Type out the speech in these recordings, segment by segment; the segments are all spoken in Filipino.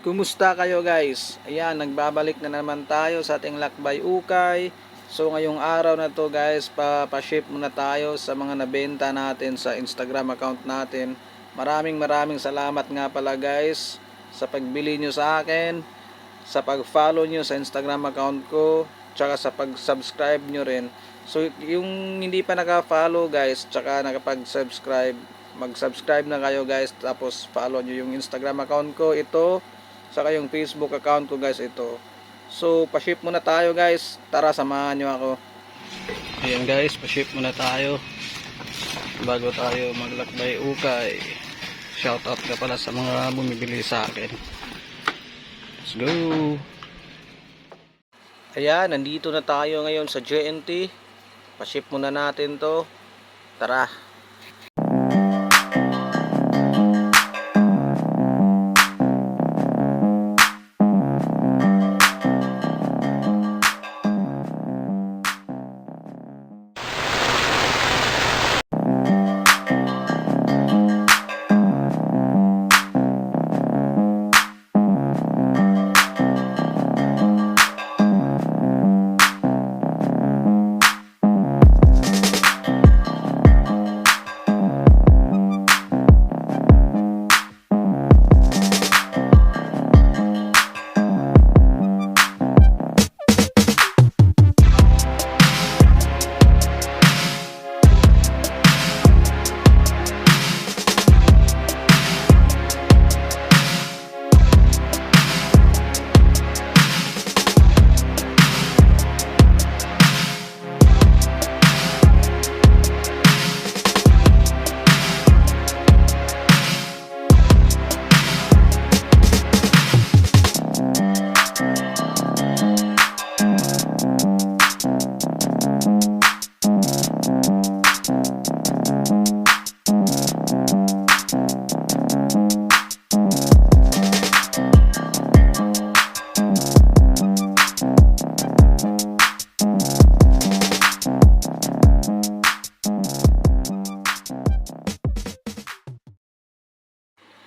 Kumusta kayo guys? Ayan, nagbabalik na naman tayo sa ating lakbay ukay. So ngayong araw na to guys, pa-ship muna tayo sa mga nabenta natin sa Instagram account natin. Maraming salamat nga pala guys sa pagbili nyo sa akin, sa pag-follow nyo sa Instagram account ko, tsaka sa pag-subscribe nyo rin. So yung hindi pa naka-follow guys, tsaka nakapag-subscribe, mag-subscribe na kayo guys, tapos follow nyo yung Instagram account ko, ito, saka yung Facebook account ko guys, ito. So pa-ship muna tayo guys, tara samahan nyo ako. Ayan guys, pa-ship muna tayo bago tayo maglakbay ukay. Shoutout ka pala sa mga bumibili sa akin. Let's go. Ayan, nandito na tayo ngayon sa JNT. Pa-ship muna natin to. Tara.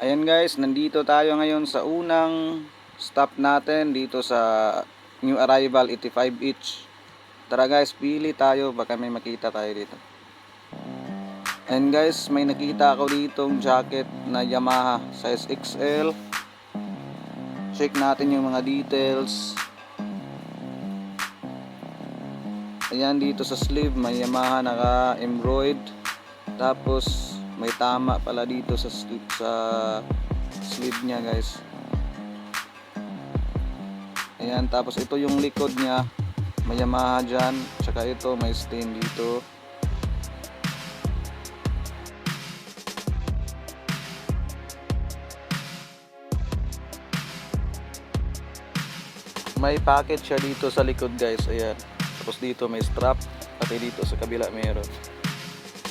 Ayan guys, nandito tayo ngayon sa unang stop natin dito sa new arrival 85 each. Tara guys, pili tayo, baka may makita tayo dito. Ayan guys, may nakita ako ditong jacket na Yamaha size XL. Check natin yung mga details. Ayan, dito sa sleeve may Yamaha naka-embroid. Tapos may tama pala dito sa sleeve niya guys. Ayan, tapos ito yung likod niya, may Yamaha dyan, tsaka ito may stain dito. May pocket siya dito sa likod guys, ayan. Tapos dito may strap, pati dito sa kabila meron.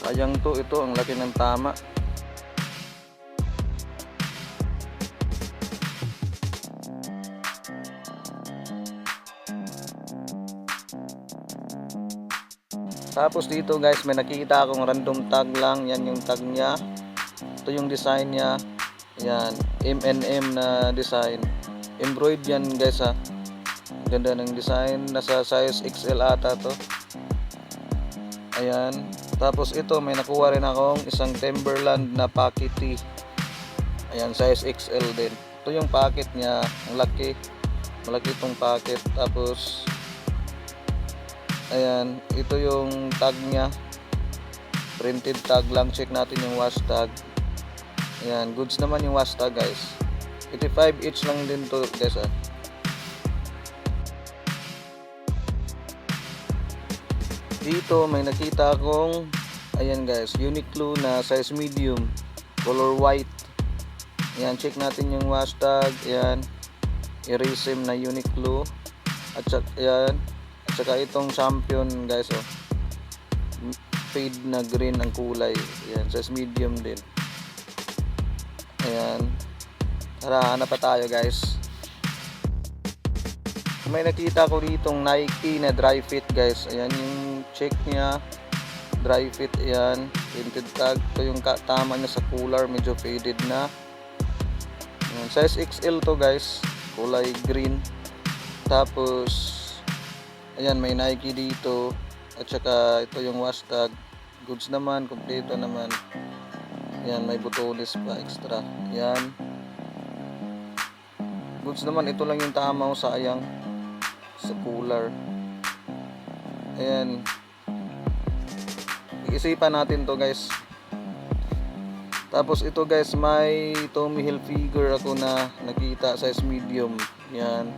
Sayang to, ito ang laki ng tama. Tapos dito guys, may nakita akong random tag lang. Yan yung tag niya. Ito yung design niya. Yan, M&M na design. Embroidered yan guys ha. Ganda ng design. Nasa size XL ata to. Ayan. Tapos ito, may nakuha rin akong isang Timberland na pocket tee. Ayan, size XL din. Ito yung pocket niya, ang laki. Malaki itong pocket. Tapos ayan, ito yung tag niya. Printed tag lang. Check natin yung wash tag. Ayan, goods naman yung wash tag guys. 85 each lang din to guys ha. Dito may nakita akong, ayan guys, Uniqlo na size medium, color white. Ayan, check natin yung wash tag. Ayan, Erasim na Uniqlo. At ayan, at saka itong Champion guys oh, fade na green ang kulay. Ayan, size medium din. Ayan, tara, hanap pa tayo guys. May nakita ko ditong Nike na dry fit guys. Ayan yung check niya, dry fit. Ayan, printed tag. Ito yung tama niya sa cooler, medyo faded na. Ayan, size XL to guys, kulay green. Tapos ayan, may Nike dito, at saka ito yung washtag. Goods naman, kompleto naman. Ayan, may butones pa extra. Ayan, goods naman. Ito lang yung tama, sayang sa cooler. Ayan, iisipan natin to guys. Tapos ito guys, may Tommy Hilfiger ako na nakita, size medium. Yan,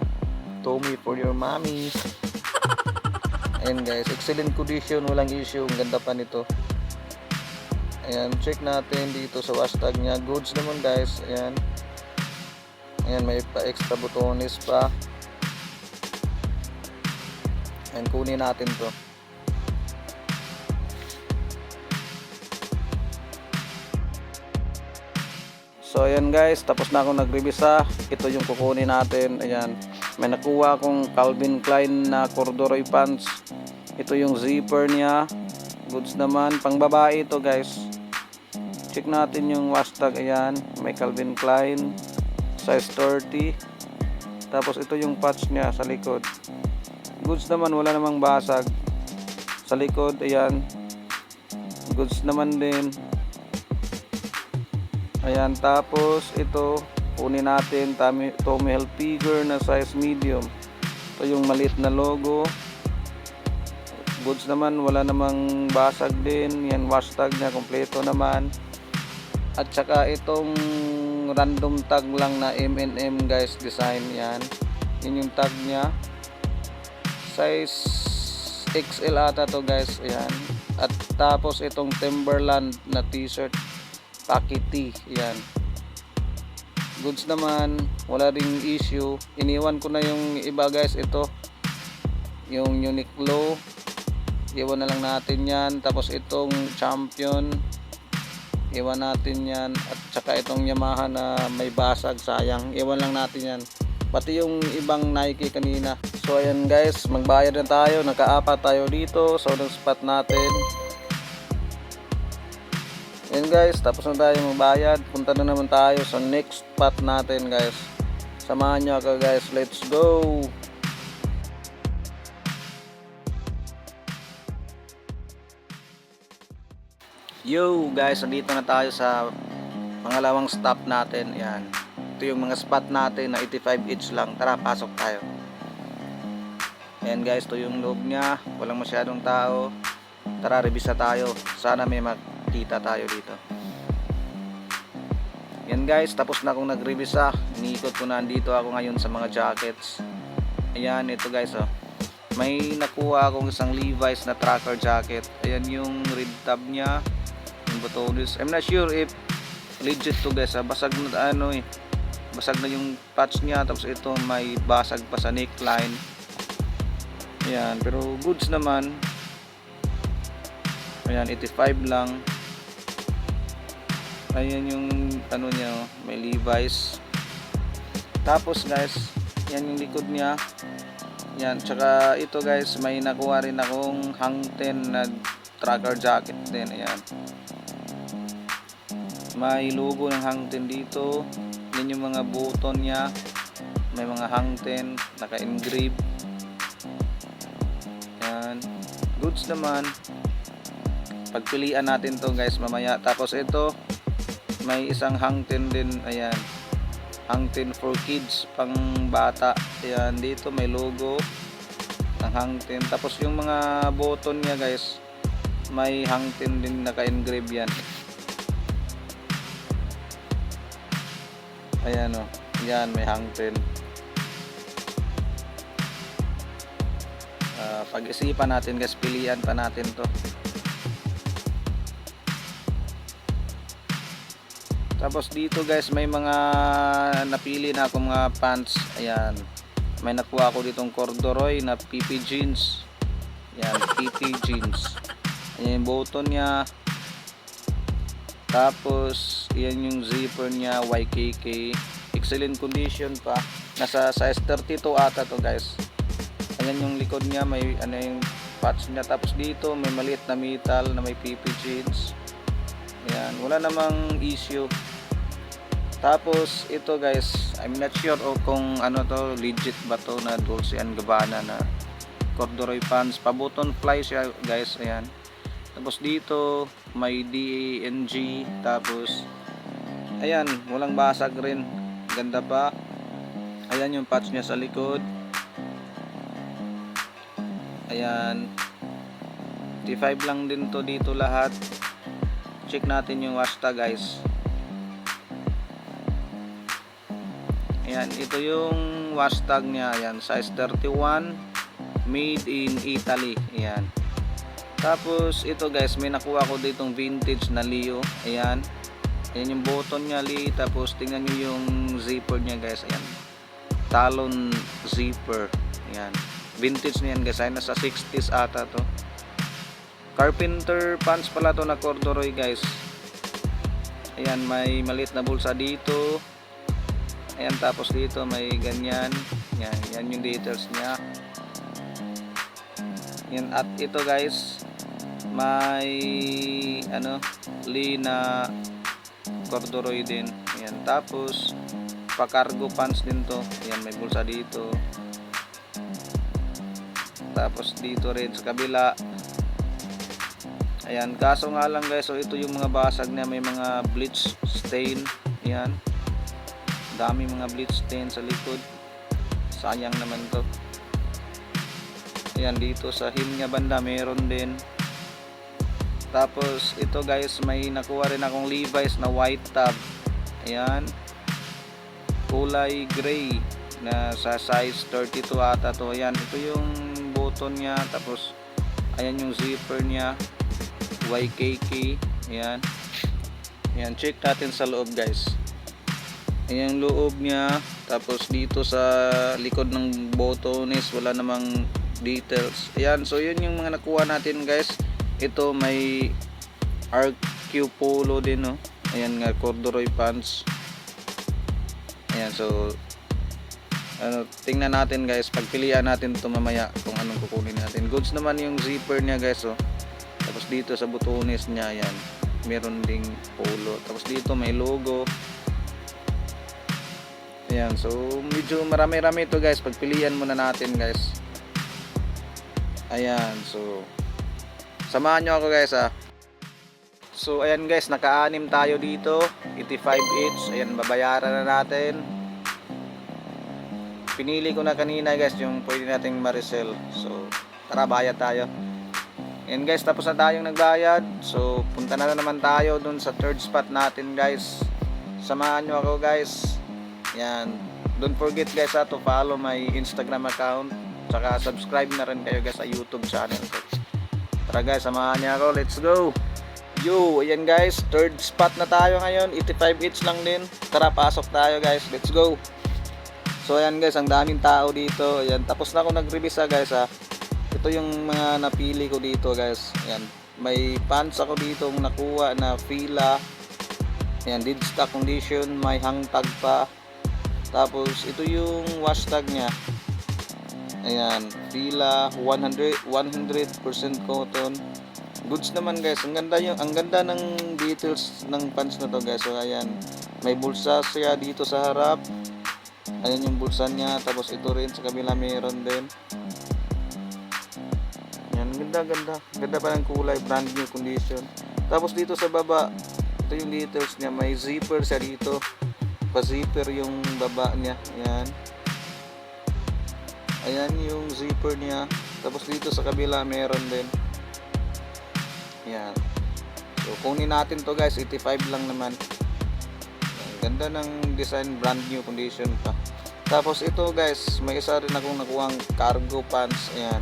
Tommy for your mommy. Ayan guys, excellent condition, walang issue, ang ganda pa nito. Ayan, check natin dito sa washtag nya. Goods naman guys. Ayan, ayan, may pa extra butones pa. Ayan, kunin natin to. So ayan guys, tapos na akong nagrevisa. Ito yung kukunin natin. Ayan, may nakuha akong Calvin Klein na corduroy pants. Ito yung zipper niya. Goods naman, pang babae ito guys. Check natin yung washtag. Ayan, may Calvin Klein size 30. Tapos ito yung patch niya sa likod. Goods naman, wala namang basag sa likod. Ayan, goods naman din. Ayan, tapos ito kunin natin, Tommy Hilfiger na size medium. Ito yung maliit na logo. Goods naman, wala namang basag din. Yan, washtag niya, kompleto naman. At saka itong random tag lang na M&M guys, design. Yan, yun yung tag niya. Size XL ata to guys. Ayan, at tapos itong Timberland na t-shirt, Pakiti. Yan, goods naman, wala ring issue. Iniwan ko na yung iba guys. Ito yung Uniqlo, iwan na lang natin yan. Tapos itong Champion, iwan natin yan. At saka itong Yamaha na may basag, sayang, iwan lang natin yan. Pati yung ibang Nike kanina. So ayan guys, magbayad na tayo. Nakaapat tayo dito sa unang spot natin. Ayan guys, tapos na tayo magbayad. Punta na naman tayo sa next spot natin guys. Samahan nyo ako guys, let's go! Yo guys, nandito na tayo sa pangalawang stop natin. Ayan, ito yung mga spot natin na 85 each lang. Tara, pasok tayo. Ayan guys, ito yung loob nya, walang masyadong tao. Tara, revisa tayo. Sana may kita tayo dito. Yan guys, tapos na akong nagrevisa. Iniikot ko na, dito ako ngayon sa mga jackets. Ayan, ito guys oh. May nakuha akong isang Levi's na tracker jacket. Ayan yung red tab nya, yung butones. I'm not sure if legit to guys. Basag na basag na yung patch nya. Tapos ito may basag pa sa neckline. Ayan, pero goods naman. Ayan, 85 lang. Ayan yung niya, may Levi's. Tapos guys, yan yung likod niya. Yan, tsaka ito guys, may nakuha rin akong Hang Ten na tracker jacket din. Ayan, may logo ng Hang Ten dito. Yan yung mga button niya, may mga Hang Ten naka-engrave. Yan, goods naman. Pagpilian natin to guys mamaya. Tapos ito, may isang Hang Ten din. Ayan, Hang Ten for kids, pang bata. Ayan, dito may logo ng Hang Ten. Tapos yung mga button niya guys, may Hang Ten din naka-engrave yan. Ayan o, yan may Hang Ten. Pag-isipan natin guys, pilian pa natin to. Tapos dito guys, may mga napili na akong mga pants. Ayan, may nakuha ako ditong corduroy na PP jeans. Ayan, PP jeans. Ayan yung button nya. Tapos yan yung zipper nya, YKK, excellent condition pa. Nasa size 32 ata to guys. Ayan yung likod nya, may yung patch nya. Tapos dito may maliit na metal na may PP jeans. Ayan, wala namang issue. Tapos ito guys, I'm not sure kung ano to, legit ba to na Dolce & Gabbana na corduroy pants. Pa button fly siya guys, ayan. Tapos dito may DANG, tapos ayan, walang basag rin, ganda pa. Ayan yung patch niya sa likod, ayan. T5 lang din to dito lahat. Check natin yung wash tag guys. Ayan, ito yung wash tag niya, ayan, size 31, made in Italy, ayan. Tapos ito guys, may nakuha ko ditong vintage na Leo. Ayan. Ayan yung button niya, Lee. Tapos tingnan nyo yung zipper niya guys. Ayan. Talon zipper. Ayan. Vintage niyan guys. Ay nasa 60s ata to. Carpenter pants pala to na corduroy guys. Ayan, may maliit na bulsa dito. Ayan, tapos dito may ganyan. Ayan, yan yung details niya. Yan, at ito guys, may ano, Lee na corduroy din. Ayan, tapos pa cargo pants din to. Ayan, may bulsa dito. Tapos dito rin sa kabila. Ayan, kaso nga lang guys, so ito yung mga basag niya, may mga bleach stain. Ayan, dami mga bleach stain sa likod. Sayang naman to. Ayan, dito sa hem niya banda meron din. Tapos ito guys, may nakuha rin akong Levi's na white tab. Ayan, kulay gray na sa size 32 ata to. Ayan, ito yung button niya. Tapos ayan yung zipper niya, YKK. Ayan. Ayan, check natin sa loob guys. Ayan yung loob niya. Tapos dito sa likod ng botones wala namang details. Ayan, so yun yung mga nakuha natin guys. Ito may RQ polo din, no. Ayan nga, corduroy pants. Ayan, so ano, tingnan natin guys, pagpilian natin ito mamaya kung anong kukunin natin. Goods naman yung zipper niya guys, oh. Tapos dito sa butones niya, ayan, meron ding polo. Tapos dito may logo. Ayan, so medyo marami-rami ito guys, pagpilian muna natin guys. Ayan, so samahan nyo ako guys ah. So ayan guys, naka-anim tayo dito, 85 each. Ayan, babayaran na natin. Pinili ko na kanina guys yung pwede nating ma-resell. So tara, bayad tayo. Ayan guys, tapos na tayong nagbayad. So punta na naman tayo dun sa third spot natin guys. Samahan nyo ako guys. Ayan, don't forget guys to follow my Instagram account. Tsaka subscribe na rin kayo guys sa YouTube channel ko. Tara guys, samahan niya ako. Let's go. Yo, ayan guys, third spot na tayo ngayon. 85 each lang din. Tara, pasok tayo guys. Let's go. So ayan guys, ang daming tao dito. Ayan, tapos na ako nag-revisa guys ha. Ito yung mga napili ko dito guys. Ayan, may pants ako dito nakuha na Fila. Ayan, dead stock condition. May hang tag pa. Tapos ito yung wash tag nya. Ayan, Fila 100% cotton. Goods naman guys. Ang ganda ng details ng pants na to guys. So ayan, may bulsa siya dito sa harap. Ayan yung bulsa niya. Tapos ito rin sa kabila meron din. Ayan, ganda. Ganda pa ng kulay, brand new condition. Tapos dito sa baba, ito yung details niya. May zipper siya dito. Pa-zipper yung baba niya. Ayan. Ayan yung zipper niya. Tapos dito sa kabila meron din. Ayan. So kunin natin to guys, 85 lang naman. Ayan, ganda ng design, brand new condition pa. Tapos ito guys, may isa rin akong nakuhang cargo pants. Ayan.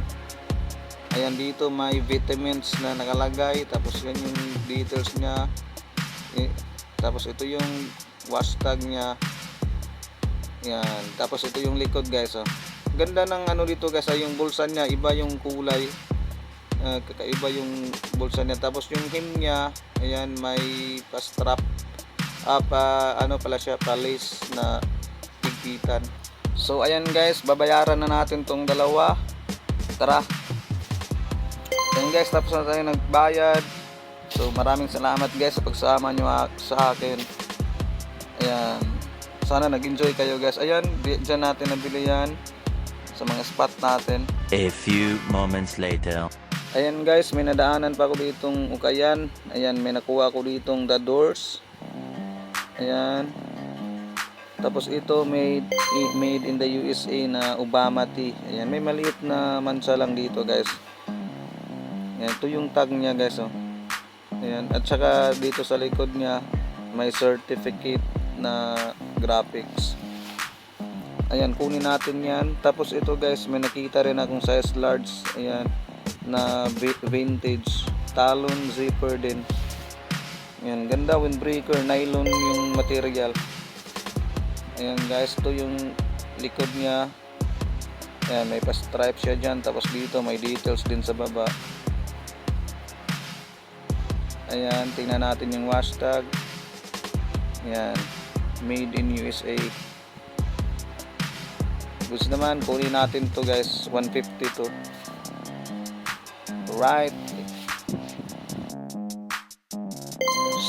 Ayan, dito may vitamins na nakalagay. Tapos yan yung details niya. Tapos ito yung wash tag niya. Ayan. Tapos ito yung likod guys, oh. Ganda ng ano dito guys, yung bulsa niya, iba yung kulay. Kakaiba yung bulsa niya. Tapos yung hem niya, ayan, may pa-strap. Ano pala siya, pa-lace na higpitan. So ayan guys, babayaran na natin tong dalawa. Tara. Ayan guys, tapos na tayo nagbayad. So maraming salamat guys sa pagsama nyo sa akin. Ayan. Sana nag-enjoy kayo guys. Ayan, dyan natin nabili yan sa mga spot natin. A few moments later. Ayan guys, may nadaanan pa ako ditong ukayan. Ayan, may nakuha ako ditong the doors. Ayan. Tapos ito made in the USA na Obama tea. Ayan, may maliit na mansa lang dito guys. Ayan, ito yung tag niya guys. Oh. Ayan, at saka dito sa likod niya may certificate na graphics. Ayan, kunin natin yan. Tapos ito guys, may nakita rin akong size large. Ayan, na vintage talon zipper din. Ayan, ganda, windbreaker, nylon yung material. Ayan guys, ito yung likod niya. Ayan, may pa-stripe siya dyan. Tapos dito may details din sa baba. Ayan, tingnan natin yung hashtag. Ayan, made in USA. Gusto naman, kunin natin to guys, 150 to. Right.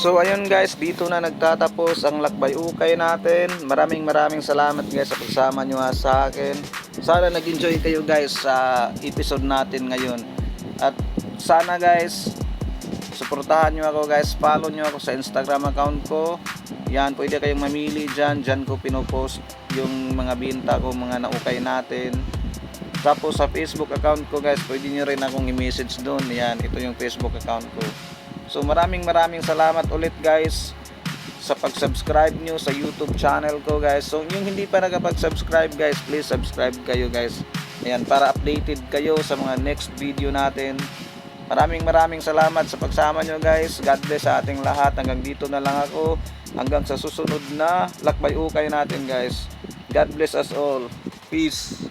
So ayun guys, dito na nagtatapos ang lakbay ukay natin. Maraming salamat guys sa pagsama nyo sa akin. Sana nag-enjoy kayo guys sa episode natin ngayon. At sana guys, suportahan nyo ako guys. Follow nyo ako sa Instagram account ko. Yan, pwede kayong mamili dyan. Dyan ko pinopost yung mga binta ko, mga naukay natin. Tapos sa Facebook account ko guys, pwede nyo rin akong i-message doon. Yan, ito yung Facebook account ko. So maraming salamat ulit guys sa pag-subscribe nyo sa YouTube channel ko guys. So yung hindi pa nakapag-subscribe guys, please subscribe kayo guys. Ayan, para updated kayo sa mga next video natin. Maraming salamat sa pagsama nyo guys. God bless sa ating lahat. Hanggang dito na lang ako. Hanggang sa susunod na lakbay ukay natin guys. God bless us all. Peace.